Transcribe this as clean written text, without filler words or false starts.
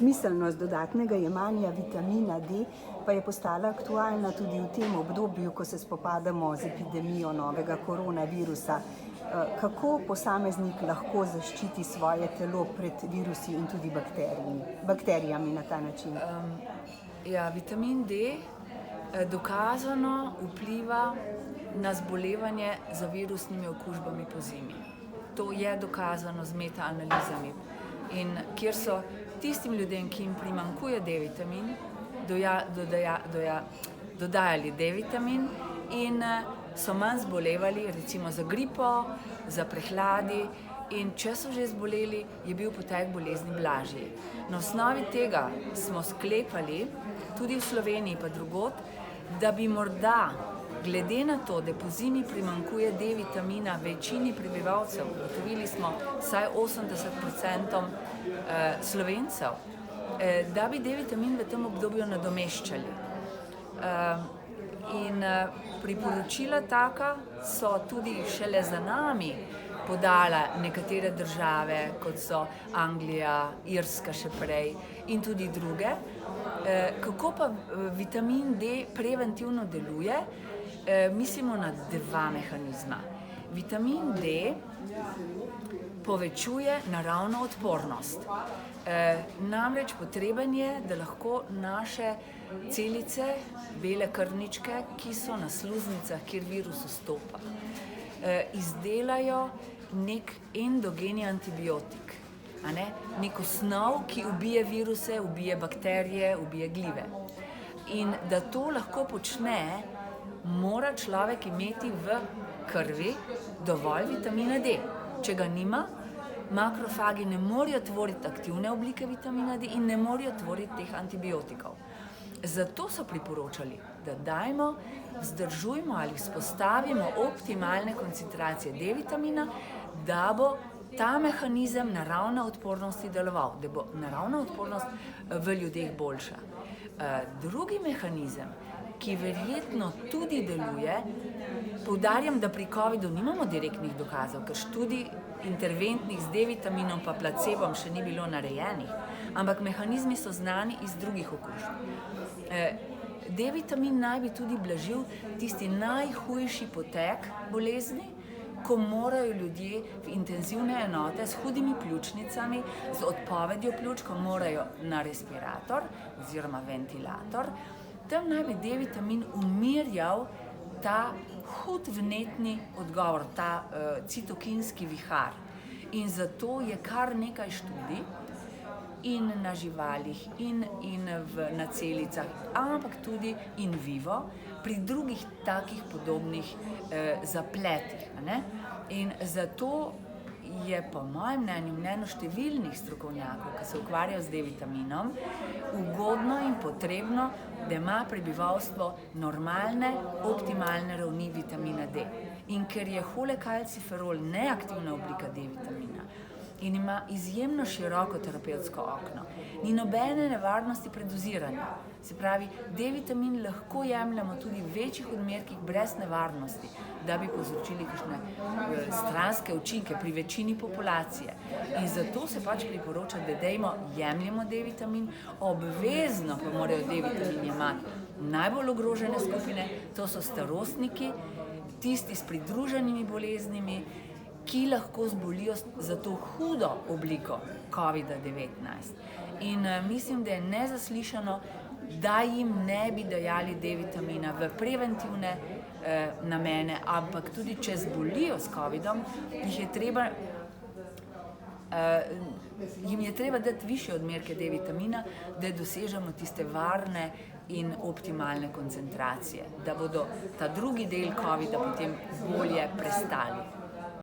Smiselnost dodatnega jemanja vitamina D pa je postala aktualna tudi v tem obdobju, ko se spopadamo z epidemijo novega koronavirusa. Kako posameznik lahko zaščiti svoje telo pred virusi in tudi bakterijami na ta način? Vitamin D dokazano vpliva na zbolevanje za virusnimi okužbami pozimi. To je dokazano z metaanalizami. In kjer so tistim ljudem, ki jim primanjkuje D-vitamin, dodajali D-vitamin in so manj zbolevali, recimo za gripo, za prehladi, in če so že zboleli, je bil potek bolezni blažji. Na osnovi tega smo sklepali, tudi v Sloveniji pa drugod, da bi morda, glede na to, da pozimi primanjkuje D-vitamina večini prebivalcev, ugotovili smo vsaj 80% Slovencev, da bi D-vitamin v tem obdobju nadomeščali. In priporočila taka so tudi šele za nami podala nekatere države, kot so Anglija, Irska še prej in tudi druge. Kako pa vitamin D preventivno deluje? Mislimo na dva mehanizma. Vitamin D povečuje naravno odpornost. Namreč potreben je, da lahko naše celice, bele krvničke, ki so na sluznicah, kjer virus vstopa, izdelajo nek endogeni antibiotik, neko snov, ki ubije viruse, ubije bakterije, ubije glive. In da to lahko počne, mora človek imeti v krvi dovolj vitamina D. Če ga nima, makrofagi ne morejo tvoriti aktivne oblike vitamina D in ne morejo tvoriti teh antibiotikov. Zato so priporočali, da dajmo, vzdržujmo ali vzpostavimo optimalne koncentracije D-vitamina, da bo ta mehanizem naravne odpornosti deloval, da bo naravna odpornost v ljudeh boljša. Drugi mehanizem, ki verjetno tudi deluje, poudarjam, da pri covidu nimamo direktnih dokazov, ker študij interventnih z D-vitaminom pa placebom še ni bilo narejenih, ampak mehanizmi so znani iz drugih okužb. D-vitamin naj bi tudi blažil tisti najhujši potek bolezni, ko morajo ljudje v intenzivne enote s hudimi pljučnicami, z odpovedjo pljuč, ko morajo na respirator oziroma ventilator, tam naj bi D-vitamin umirjal ta hud vnetni odgovor, ta citokinski vihar. In zato je kar nekaj študij in na živalih in na celicah, ampak tudi in vivo, pri drugih takih podobnih zapletih. In zato je po mojem mnenju številnih strokovnjakov, ki se ukvarjajo z D-vitaminom, ugodno in potrebno, da ima prebivalstvo normalne, optimalne ravni vitamina D. In ker je holekalciferol neaktivna oblika D-vitamina in ima izjemno široko terapevtsko okno, ni nobene nevarnosti pred doziranjem. Se pravi, D-vitamin lahko jemljemo tudi v večjih odmerkih brez nevarnosti, da bi povzročili kakšne stranske učinke pri večini populacije. In zato se pač priporoča, da jemljemo D-vitamin, obvezno pa morajo D-vitamin jemati najbolj ogrožene skupine, to so starostniki, tisti s pridruženimi boleznimi, ki lahko zbolijo za to hudo obliko COVID-19. In mislim, da je nezaslišano, da jim ne bi dajali D-vitamina v preventivne namene, ampak tudi če zbolijo s COVID-om, jim je treba dati višje odmerke D-vitamina, da dosežemo tiste varne in optimalne koncentracije, da bodo ta drugi del COVID-a potem bolje prestali.